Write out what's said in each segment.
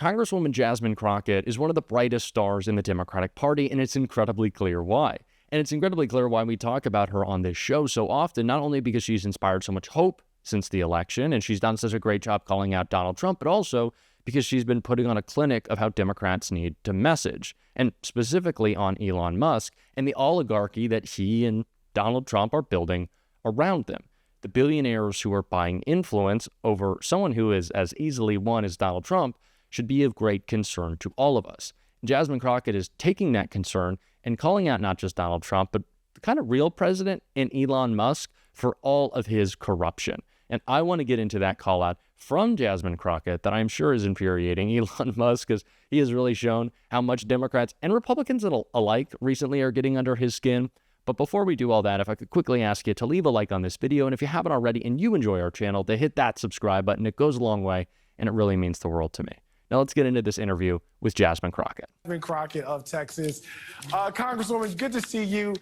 Congresswoman Jasmine Crockett is one of the brightest stars in the Democratic Party, and it's incredibly clear why. And it's incredibly clear why we talk about her on this show so often, not only because she's inspired so much hope since the election, and she's done such a great job calling out Donald Trump, but also because she's been putting on a clinic of how Democrats need to message, and specifically on Elon Musk and the oligarchy that he and Donald Trump are building around them. The billionaires who are buying influence over someone who is as easily won as Donald Trump should be of great concern to all of us. Jasmine Crockett is taking that concern and calling out not just Donald Trump, but the kind of real president in Elon Musk for all of his corruption. And I want to get into that call out from Jasmine Crockett that I'm sure is infuriating Elon Musk, because he has really shown how much Democrats and Republicans alike recently are getting under his skin. But before we do all that, if I could quickly ask you to leave a like on this video, and if you haven't already and you enjoy our channel, to hit that subscribe button. It goes a long way, and it really means the world to me. Now let's get into this interview with Jasmine Crockett. Jasmine Crockett of Texas. Congresswoman, good to see you.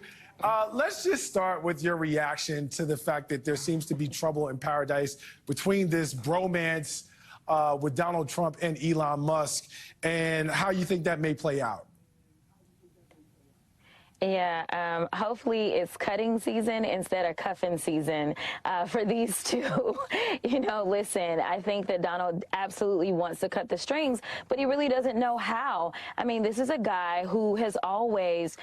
Let's just start with your reaction to the fact that there seems to be trouble in paradise between this bromance with Donald Trump and Elon Musk, and how you think that may play out. Yeah, hopefully it's cutting season instead of cuffing season for these two. You know, listen, I think that Donald absolutely wants to cut the strings, but he really doesn't know how. I mean, this is a guy who has always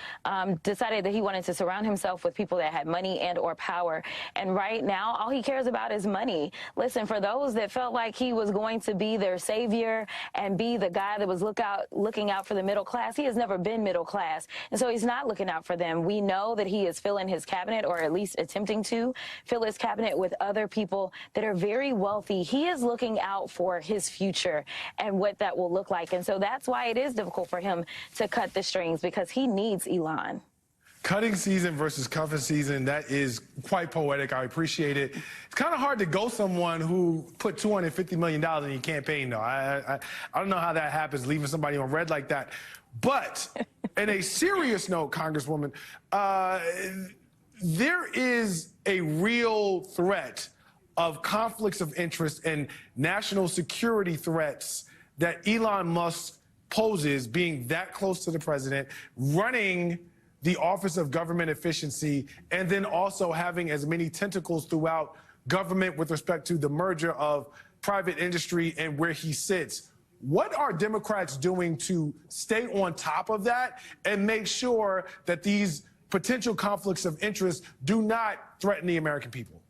decided that he wanted to surround himself with people that had money and or power. And right now, all he cares about is money. Listen, for those that felt like he was going to be their savior and be the guy that was looking out for the middle class, he has never been middle class. And so he's not looking out for them. We know that he is filling his cabinet, or at least attempting to fill his cabinet, with other people that are very wealthy. He is looking out for his future and what that will look like. And so that's why it is difficult for him to cut the strings, because he needs Elon. Cutting season versus cuffing season, that is quite poetic. I appreciate it. It's kind of hard to go someone who put $250 million in your campaign, though. I don't know how that happens, leaving somebody on red like that. But in a serious note, Congresswoman, there is a real threat of conflicts of interest and national security threats that Elon Musk poses, being that close to the president, running the Office of Government Efficiency, and then also having as many tentacles throughout government with respect to the merger of private industry and where he sits. What are Democrats doing to stay on top of that and make sure that these potential conflicts of interest do not threaten the American people?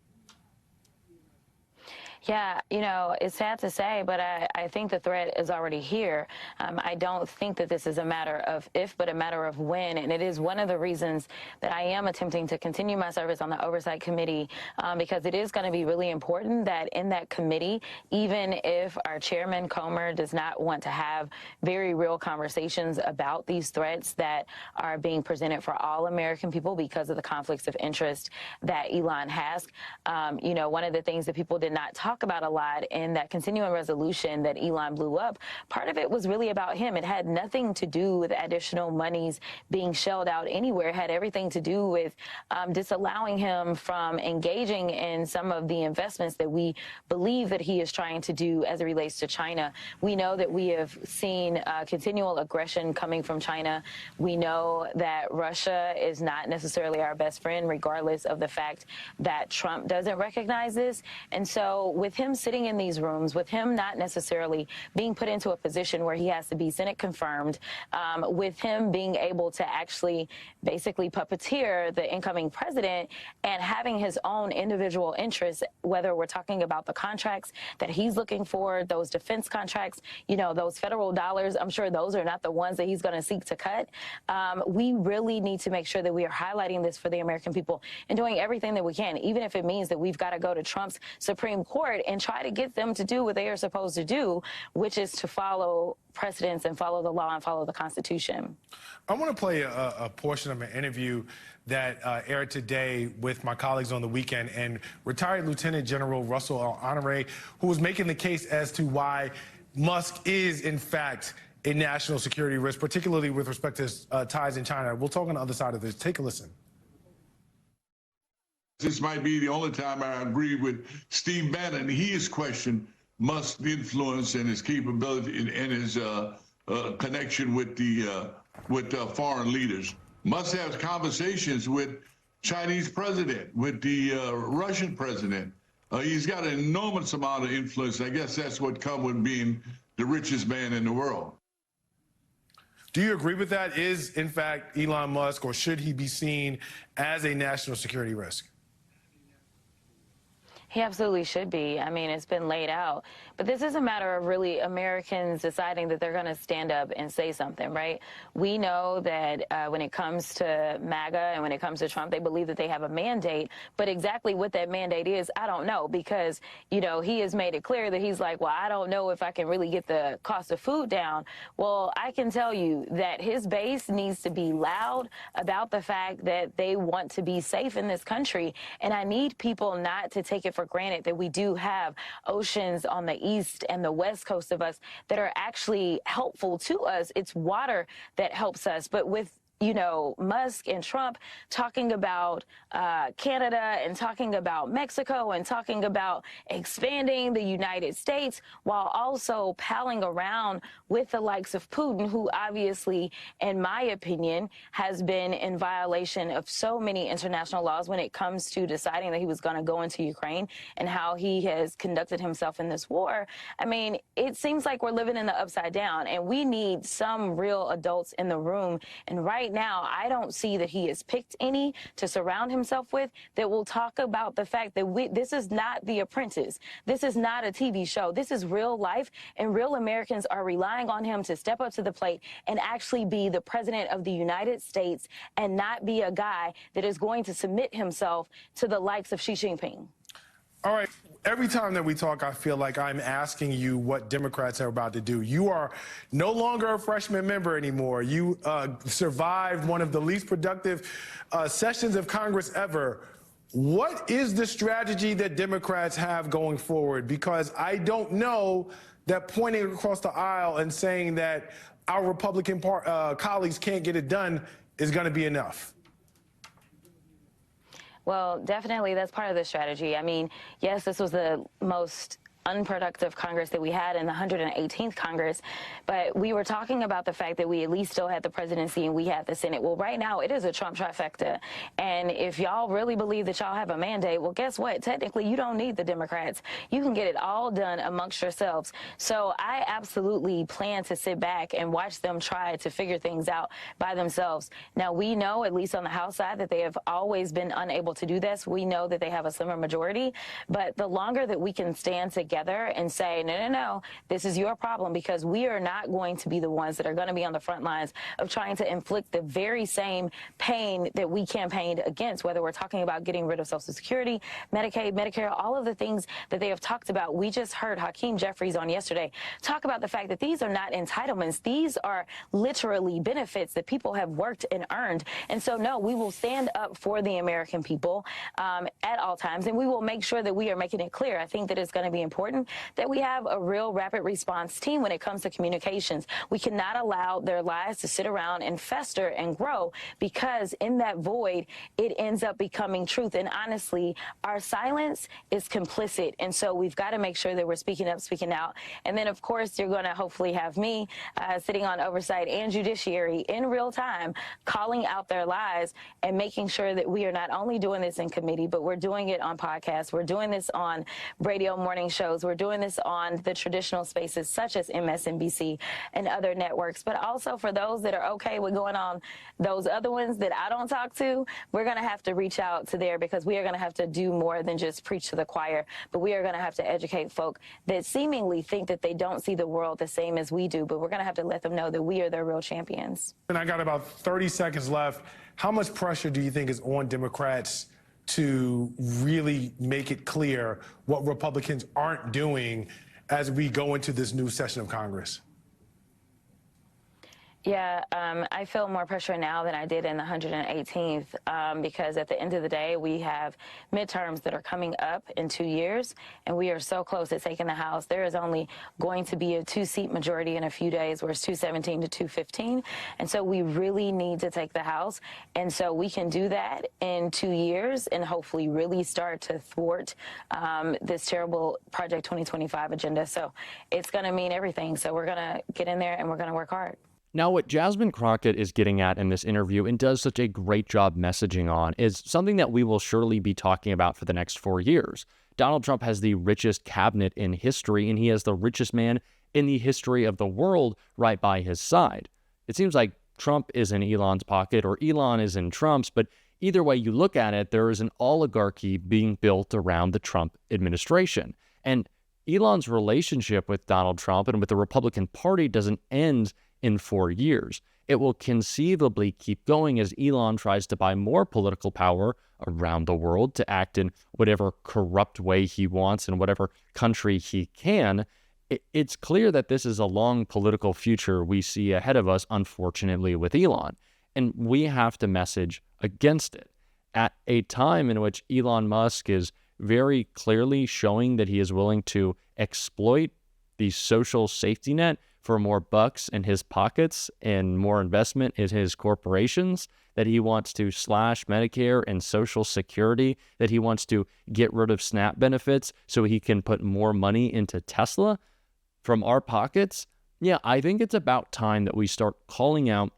Yeah, you know, it's sad to say, but I think the threat is already here. I don't think that this is a matter of if, but a matter of when. And it is one of the reasons that I am attempting to continue my service on the Oversight Committee, because it is going to be really important that in that committee, even if our chairman, Comer, does not want to have very real conversations about these threats that are being presented for all American people because of the conflicts of interest that Elon has. You know, one of the things that people did not talk about a lot in that continuing resolution that Elon blew up, part of it was really about him. It had nothing to do with additional monies being shelled out anywhere. It had everything to do with disallowing him from engaging in some of the investments that we believe that he is trying to do as it relates to China. We know that we have seen continual aggression coming from China. We know that Russia is not necessarily our best friend, regardless of the fact that Trump doesn't recognize this. And so with him sitting in these rooms, with him not necessarily being put into a position where he has to be Senate confirmed, with him being able to actually basically puppeteer the incoming president and having his own individual interests, whether we're talking about the contracts that he's looking for, those defense contracts, you know, those federal dollars, I'm sure those are not the ones that he's going to seek to cut. We really need to make sure that we are highlighting this for the American people and doing everything that we can, even if it means that we've got to go to Trump's Supreme Court and try to get them to do what they are supposed to do, which is to follow precedents and follow the law and follow the Constitution. I want to play a portion of an interview that aired today with my colleagues on the weekend, and retired Lieutenant General Russell L. Honore, who was making the case as to why Musk is, in fact, a national security risk, particularly with respect to his ties in China. We'll talk on the other side of this. Take a listen. This might be the only time I agree with Steve Bannon. He has questioned Musk's influence and his capability and his connection with the foreign leaders. Musk has conversations with Chinese president, with the Russian president. He's got an enormous amount of influence. I guess that's what comes with being the richest man in the world. Do you agree with that? Is, in fact, Elon Musk, or should he be seen as a national security risk? He absolutely should be. I mean, it's been laid out. But this is a matter of really Americans deciding that they're going to stand up and say something, right? We know that when it comes to MAGA and when it comes to Trump, they believe that they have a mandate. But exactly what that mandate is, I don't know, because, you know, he has made it clear that he's like, well, I don't know if I can really get the cost of food down. Well, I can tell you that his base needs to be loud about the fact that they want to be safe in this country. And I need people not to take it for granted that we do have oceans on the east and the west coast of us that are actually helpful to us. It's water that helps us. But with, you know, Musk and Trump talking about Canada and talking about Mexico and talking about expanding the United States while also palling around with the likes of Putin, who obviously, in my opinion, has been in violation of so many international laws when it comes to deciding that he was going to go into Ukraine and how he has conducted himself in this war. I mean, it seems like we're living in the upside down, and we need some real adults in the room. And right now, I don't see that he has picked any to surround himself with that will talk about the fact that this is not The Apprentice. This is not a TV show. This is real life, and real Americans are relying on him to step up to the plate and actually be the president of the United States and not be a guy that is going to submit himself to the likes of Xi Jinping. All right. Every time that we talk, I feel like I'm asking you what Democrats are about to do. You are no longer a freshman member anymore. You survived one of the least productive sessions of Congress ever. What is the strategy that Democrats have going forward? Because I don't know that pointing across the aisle and saying that our Republican colleagues can't get it done is going to be enough. Well, definitely that's part of the strategy. I mean, yes, this was the most unproductive Congress that we had in the 118th Congress, but we were talking about the fact that we at least still had the presidency and we had the Senate. Well, right now it is a Trump trifecta, and if y'all really believe that y'all have a mandate, well, guess what? Technically, you don't need the Democrats. You can get it all done amongst yourselves. So I absolutely plan to sit back and watch them try to figure things out by themselves. Now, we know, at least on the House side, that they have always been unable to do this. We know that they have a slimmer majority, but the longer that we can stand together and say, no, no, no, this is your problem, because we are not going to be the ones that are going to be on the front lines of trying to inflict the very same pain that we campaigned against, whether we're talking about getting rid of Social Security, Medicaid, Medicare, all of the things that they have talked about. We just heard Hakeem Jeffries on yesterday talk about the fact that these are not entitlements. These are literally benefits that people have worked and earned. And so, no, we will stand up for the American people at all times, and we will make sure that we are making it clear. I think that it's going to be important that we have a real rapid response team when it comes to communications. We cannot allow their lies to sit around and fester and grow, because in that void, it ends up becoming truth. And honestly, our silence is complicit. And so we've got to make sure that we're speaking up, speaking out. And then, of course, you're going to hopefully have me sitting on oversight and judiciary in real time, calling out their lies and making sure that we are not only doing this in committee, but we're doing it on podcasts. We're doing this on radio morning shows. We're doing this on the traditional spaces such as MSNBC and other networks. But also for those that are okay with going on those other ones that I don't talk to, we're going to have to reach out to there, because we are going to have to do more than just preach to the choir. But we are going to have to educate folk that seemingly think that they don't see the world the same as we do. But we're going to have to let them know that we are their real champions. And I got about 30 seconds left. How much pressure do you think is on Democrats to really make it clear what Republicans aren't doing as we go into this new session of Congress? Yeah, I feel more pressure now than I did in the 118th because at the end of the day, we have midterms that are coming up in 2 years, and we are so close to taking the House. There is only going to be a 2-seat majority in a few days, where it's 217 to 215, and so we really need to take the House, and so we can do that in 2 years and hopefully really start to thwart this terrible Project 2025 agenda. So it's going to mean everything. So we're going to get in there and we're going to work hard. Now, what Jasmine Crockett is getting at in this interview and does such a great job messaging on is something that we will surely be talking about for the next 4 years. Donald Trump has the richest cabinet in history, and he has the richest man in the history of the world right by his side. It seems like Trump is in Elon's pocket or Elon is in Trump's, but either way you look at it, there is an oligarchy being built around the Trump administration. And Elon's relationship with Donald Trump and with the Republican Party doesn't end in 4 years. It will conceivably keep going as Elon tries to buy more political power around the world to act in whatever corrupt way he wants in whatever country he can. It's clear that this is a long political future we see ahead of us, unfortunately, with Elon. And we have to message against it at a time in which Elon Musk is very clearly showing that he is willing to exploit the social safety net for more bucks in his pockets and more investment in his corporations, that he wants to slash Medicare and Social Security, that he wants to get rid of SNAP benefits so he can put more money into Tesla from our pockets. Yeah, I think it's about time that we start calling out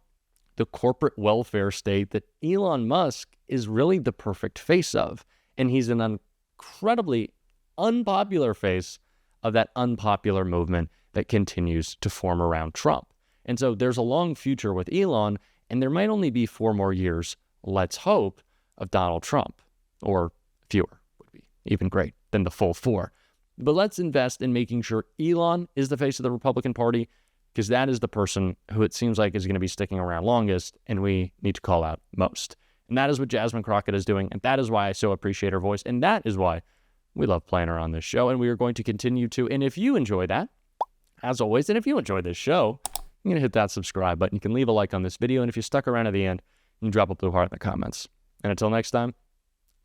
the corporate welfare state that Elon Musk is really the perfect face of. And he's an incredibly unpopular face of that unpopular movement that continues to form around Trump. And so there's a long future with Elon, and there might only be 4 more years, let's hope, of Donald Trump, or fewer would be even great than the full 4. But let's invest in making sure Elon is the face of the Republican Party, because that is the person who it seems like is going to be sticking around longest, and we need to call out most. And that is what Jasmine Crockett is doing, and that is why I so appreciate her voice, and that is why we love playing her on this show, and we are going to continue to. And if you enjoy that, as always, and if you enjoy this show, you're going to hit that subscribe button. You can leave a like on this video, and if you stuck around at the end, you can drop a blue heart in the comments. And until next time,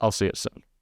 I'll see you soon.